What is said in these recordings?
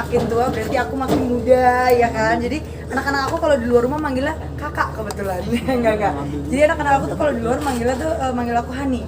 makin tua berarti aku makin muda ya kan. Jadi anak-anak aku kalau di luar rumah manggilnya kakak kebetulan. enggak. Jadi anak-anak aku tuh kalau di luar manggilnya tuh manggil aku Hani.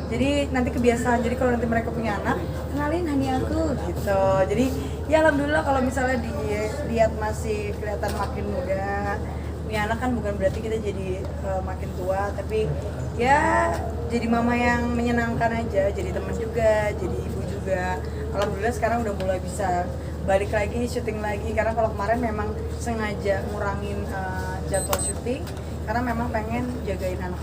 Jadi nanti kebiasaan, jadi kalau nanti mereka punya anak, kenalin Hani aku gitu. Jadi ya alhamdulillah kalau misalnya dilihat masih kelihatan makin muda. Punya anak kan bukan berarti kita jadi makin tua, tapi ya jadi mama yang menyenangkan aja, jadi teman juga, jadi ibu juga. Alhamdulillah sekarang udah mulai bisa balik lagi, syuting lagi, karena kalau kemarin memang sengaja ngurangin jadwal syuting karena memang pengen jagain anak.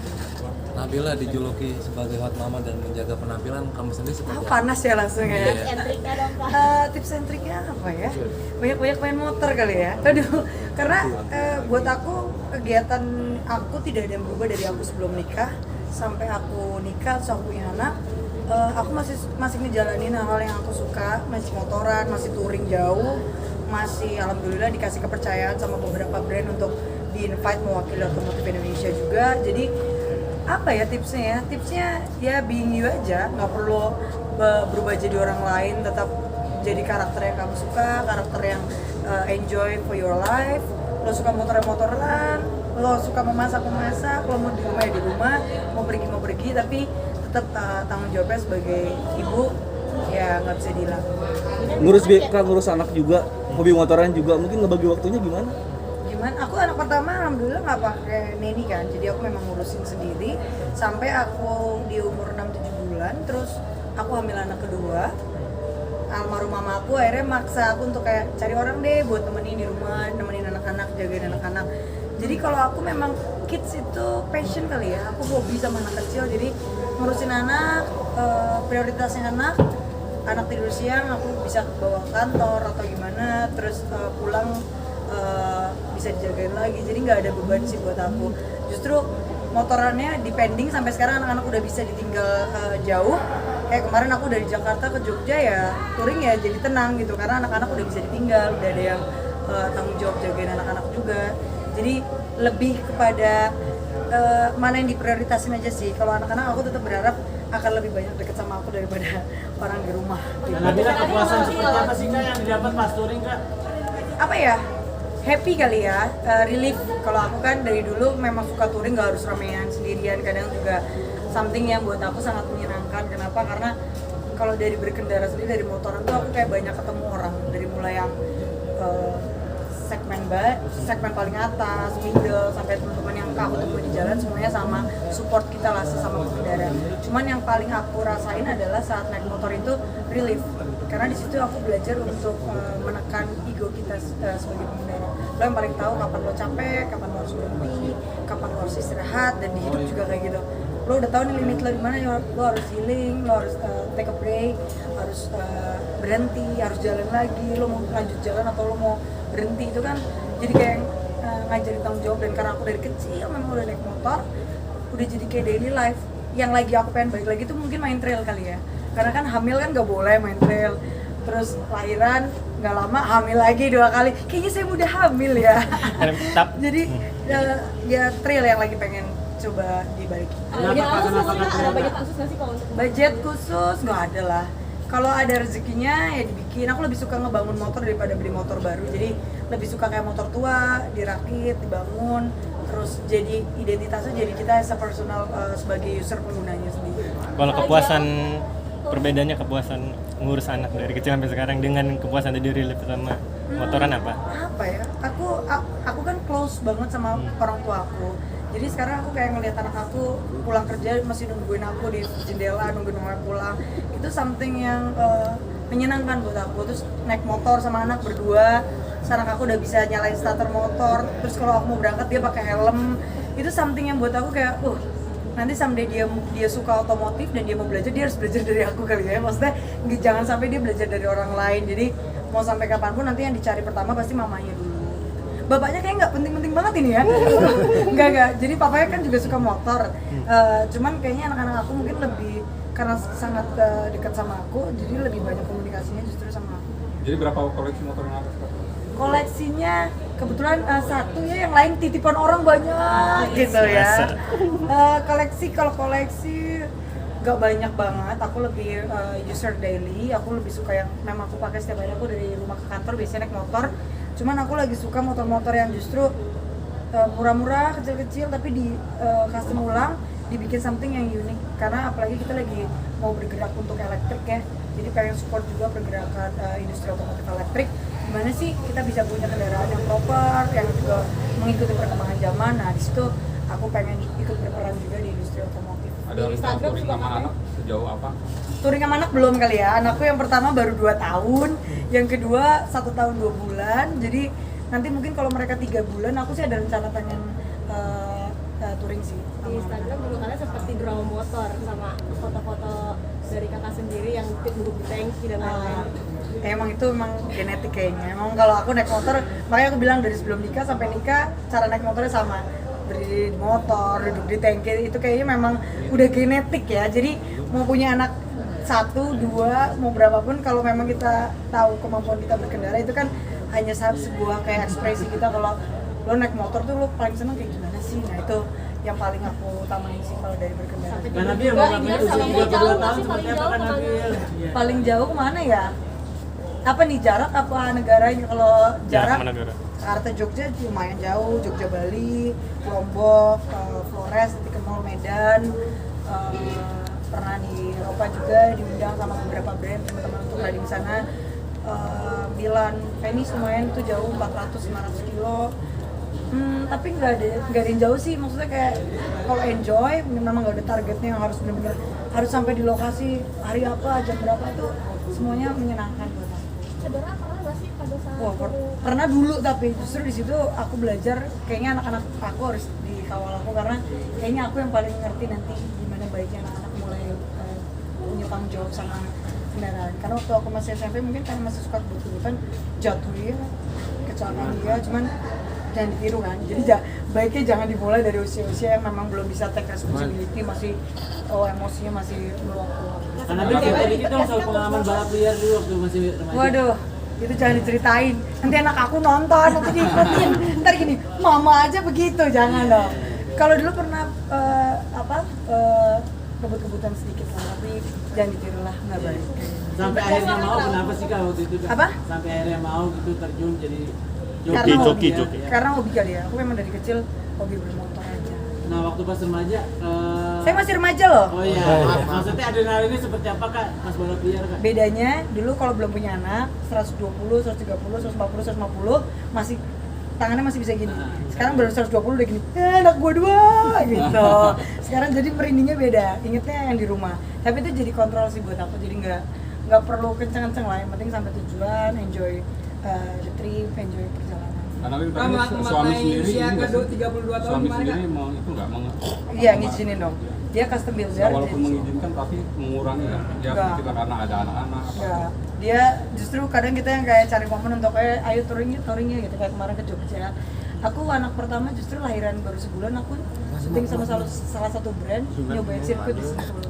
Nabila dijuluki sebagai hot mama dan menjaga penampilan, kamu sendiri seperti apa? Panas ya langsung ya. Tips and triknya dong Kak. Tips and triknya apa ya? Banyak-banyak main motor kali ya. Aduh, karena buat aku kegiatan aku tidak ada yang berubah dari aku sebelum nikah sampai aku nikah, terus aku punya anak. Aku masih ngejalanin hal-hal yang aku suka, masih motoran, masih touring jauh, masih alhamdulillah dikasih kepercayaan sama beberapa brand untuk di-invite mewakili otomotif Indonesia juga. Jadi apa ya tipsnya ya being you aja, nggak perlu berubah jadi orang lain, tetap jadi karakter yang kamu suka, karakter yang enjoy for your life. Lo suka motoran, lo suka memasak, lo mau di rumah ya di rumah, mau pergi, tapi tetap tanggung jawabnya sebagai ibu ya nggak bisa dihilang. Ngurus BK, ngurus anak juga, hobi motoran juga, mungkin ngebagi waktunya gimana? Aku anak pertama alhamdulillah nggak pakai neni kan, jadi aku memang ngurusin sendiri sampai aku di umur 6-7 bulan, terus aku hamil anak kedua. Almarhum mama aku akhirnya maksa aku untuk kayak cari orang deh buat temenin di rumah, nemenin anak-anak, jagain anak-anak. Jadi kalau aku memang kids itu passion kali ya, aku hobi sama anak kecil, jadi ngurusin anak, prioritasnya anak tidur siang aku bisa bawa kantor atau gimana, terus pulang bisa dijagain lagi, jadi nggak ada beban sih buat aku. Justru motorannya depending sampai sekarang anak-anak udah bisa ditinggal jauh. Kayak kemarin aku dari Jakarta ke Jogja ya touring ya jadi tenang gitu karena anak-anak udah bisa ditinggal, udah ada yang tanggung jawab jagain anak-anak juga. Jadi lebih kepada mana yang diprioritasin aja sih. Kalau anak-anak aku tetap berharap akan lebih banyak deket sama aku daripada orang di rumah. Gitu. Nabila, kepuasan seperti apa sih Kak yang didapat pas touring Kak? Apa ya? Happy kali ya, relief. Kalau aku kan dari dulu memang suka touring, gak harus ramean sendirian, kadang juga something yang buat aku sangat menyenangkan. Kenapa? Karena kalau dari berkendara sendiri, dari motoran tuh aku kayak banyak ketemu orang, dari mulai yang segmen paling atas, middle, sampai teman-teman yang aku temui di jalan semuanya sama support kita lah sesama pengendara. Cuman yang paling aku rasain adalah saat naik motor itu relief, karena di situ aku belajar untuk menekan ego kita sebagai pengendara. Lo yang paling tahu kapan lo capek, kapan lo harus berhenti, kapan lo harus istirahat, dan di hidup juga kayak gitu. Lo udah tahu nih limit lo di mana, lo harus healing, lo harus take a break, harus berhenti, harus jalan lagi, lo mau lanjut jalan atau lo mau berhenti. Itu kan jadi kayak ngajarin tanggung jawab. Dan karena aku dari kecil memang udah naik motor, udah jadi kayak daily life. Yang lagi aku pengen balik lagi tuh mungkin main trail kali ya, karena kan hamil kan gak boleh main trail, terus lahiran nggak lama hamil lagi 2 kali, kayaknya saya mudah hamil ya. Jadi ya trail yang lagi pengen coba dibalikin. Ada budget khusus nggak sih kalau untuk Budget khusus nggak ada lah. Kalau ada rezekinya ya dibikin. Aku lebih suka ngebangun motor daripada beli motor baru. Jadi lebih suka kayak motor tua, dirakit, dibangun, terus jadi identitasnya jadi kita as a personal sebagai user penggunanya sendiri. Kalau kepuasan, perbedaannya kepuasan ngurus anak dari kecil sampai sekarang dengan kepuasan tadi relief sama motoran apa? Apa ya? Aku kan close banget sama orang tua aku. Jadi sekarang aku kayak ngeliat anak aku pulang kerja masih nungguin aku di jendela, nungguin orang pulang. Itu something yang menyenangkan buat aku. Terus naik motor sama anak berdua, sekarang aku udah bisa nyalain starter motor. Terus kalau aku mau berangkat dia pakai helm. Itu something yang buat aku kayak, nanti someday dia suka otomotif dan dia mau belajar, dia harus belajar dari aku kali ya. Maksudnya jangan sampai dia belajar dari orang lain. Jadi mau sampai kapanpun nanti yang dicari pertama pasti mamanya dulu. Bapaknya kayak nggak penting-penting banget ini ya. Enggak. Jadi papanya kan juga suka motor. Cuman kayaknya anak-anak aku mungkin lebih karena sangat dekat sama aku, jadi lebih banyak komunikasinya justru sama aku. Jadi berapa koleksi motor yang atas? Koleksinya kebetulan satu ya, yang lain titipan orang banyak gitu ya. Kalau koleksi nggak banyak banget. Aku lebih user daily. Aku lebih suka yang memang aku pakai setiap hari. Aku dari rumah ke kantor biasanya naik motor. Cuman aku lagi suka motor-motor yang justru murah-murah, kecil-kecil, tapi di custom ulang, dibikin something yang unik. Karena apalagi kita lagi mau bergerak untuk elektrik ya. Jadi pengen support juga pergerakan industri otomotif elektrik. Gimana sih kita bisa punya kendaraan yang proper, yang juga mengikuti perkembangan zaman. Nah di situ aku pengen ikut berperan juga di industri otomotif. Ada rencana touring sama anak sejauh apa? Touring sama anak belum kali ya. Anakku yang pertama baru 2 tahun, yang kedua 1 tahun 2 bulan. Jadi nanti mungkin kalau mereka 3 bulan, aku sih ada rencana pengen touring sih. Di Instagram dulu kalian seperti drama motor sama foto-foto dari kakak sendiri yang duduk di tangki dan lain-lain. Emang itu emang genetik kayaknya. Emang kalau aku naik motor, makanya aku bilang dari sebelum nikah sampai nikah cara naik motornya sama. Berdiri di motor, duduk di tangki, itu kayaknya memang udah genetik ya. Jadi mau punya anak 1, 2, mau berapapun, kalau memang kita tahu kemampuan kita berkendara itu kan hanya sebuah kayak ekspresi kita. Kalau lo naik motor tuh lo paling seneng kayak gimana sih? Nah itu yang paling aku utamain sih kalau dari berkendara. Kan Nabil mau ngambil usia 32 tahun seperti apa kan Nabil? Paling jauh kemana ya? Apa nih, jarak apa negaranya? Kalau jarak mana negara? Jakarta Jogja lumayan jauh, Jogja Bali, Lombok, Flores, nanti ke Mall Medan, pernah di Eropa juga diundang sama beberapa brand teman-teman untuk riding sana. Milan, Venice lumayan tuh jauh 400-500 kilo. Tapi nggak ada yang jauh sih, maksudnya kayak kalau enjoy memang nggak ada targetnya yang harus benar-benar harus sampai di lokasi hari apa, jam berapa, itu semuanya menyenangkan buat aku. Cedera pernah nggak sih pada saat Wah, pernah dulu, tapi justru di situ aku belajar kayaknya anak-anak aku harus dikawal aku, karena kayaknya aku yang paling ngerti nanti gimana baiknya anak-anak mulai punya tanggung jawab sama kendaraan. Karena waktu aku masih SMP mungkin karena masih suka kebut-kebutan, jatuh dia, kecelakaan dia, cuman jangan ditiru kan. Jadi baiknya jangan dimulai dari usia-usia yang memang belum bisa take responsibility, masih emosinya masih meluap-luap. Kan Nabil cerita dikit dong soal pengalaman balap liar dulu waktu masih remaja. Waduh, itu jangan diceritain. Nanti anak aku nonton, nanti diikutin. Ntar gini, mama aja begitu, jangan dong. Kalau dulu pernah kebut-kebutan sedikit lah, tapi jangan ditiru lah, nggak baik. Sampai akhirnya mau, kenapa sih Kak waktu itu Kak? Apa? Sampai akhirnya mau gitu terjun jadi Karena hobi, joki. karena hobi kali ya. Aku memang dari kecil hobi bermotor aja. Nah waktu pas remaja Saya masih remaja loh. oh iya, maksudnya adrenalinnya seperti apa Kak pas balap liar Kak? Bedanya dulu kalau belum punya anak 120, 130, 140, 150 masih tangannya masih bisa gini. Sekarang baru 120 udah gini. Anak gua 2 gitu. Sekarang jadi merindingnya beda. Ingetnya yang di rumah. Tapi itu jadi kontrol sih buat aku. Jadi nggak perlu kenceng-kenceng lah. Yang penting sampai tujuan, enjoy the trip, enjoy perjalanan. Karena suami sendiri ini nggak sih? Suami sendiri mau itu nggak mau? Iya, ngizinin dong. Dia custom builder. Nah, walaupun mengizinkan tapi mengurangi ya. Dia Nggak. kita karena ada anak-anak. Ya, dia justru kadang kita yang kayak cari momen untuk ayo touringnya gitu, kayak kemarin ke Jogja. Aku anak pertama justru lahiran baru sebulan, aku syuting sama salah satu brand nyobain sirkuit di Sentul.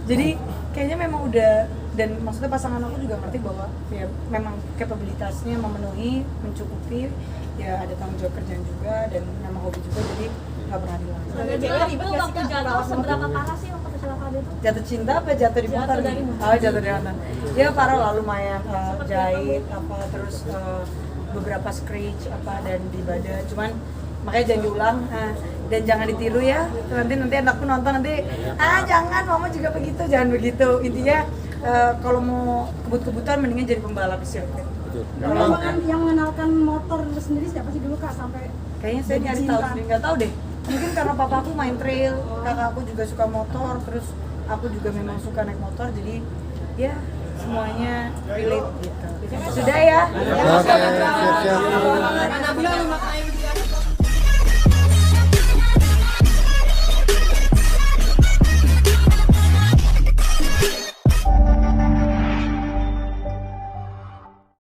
Jadi kayaknya memang udah, dan maksudnya pasangan aku juga ngerti bahwa ya memang kapabilitasnya memenuhi, mencukupi, ya ada tanggung jawab kerjaan juga dan memang hobi juga, jadi nggak pernah dilarang. Sebagai cewek ribet nggak sih jatuh seberapa parah sih waktu kecelakaan itu? Jatuh cinta apa jatuh di motor? Jatuh dari motor. Oh, jatuh dari motor. Ya parah lah, lumayan jahit apa, terus beberapa scratch apa dan di badan. Cuman makanya jangan diulang dan jangan ditiru ya. Nanti anakku nonton nanti jangan, mama juga begitu, jangan begitu. Intinya kalau mau kebut-kebutan mendingan jadi pembalap di sirkuit. Kalau yang mengenalkan motor sendiri siapa sih dulu Kak sampai Kayaknya saya nyari tahu sendiri, nggak tahu deh. Mungkin karena papa aku main trail, kakak aku juga suka motor, terus aku juga memang suka naik motor, jadi ya semuanya relate gitu. Sudah ya? Oke, siap.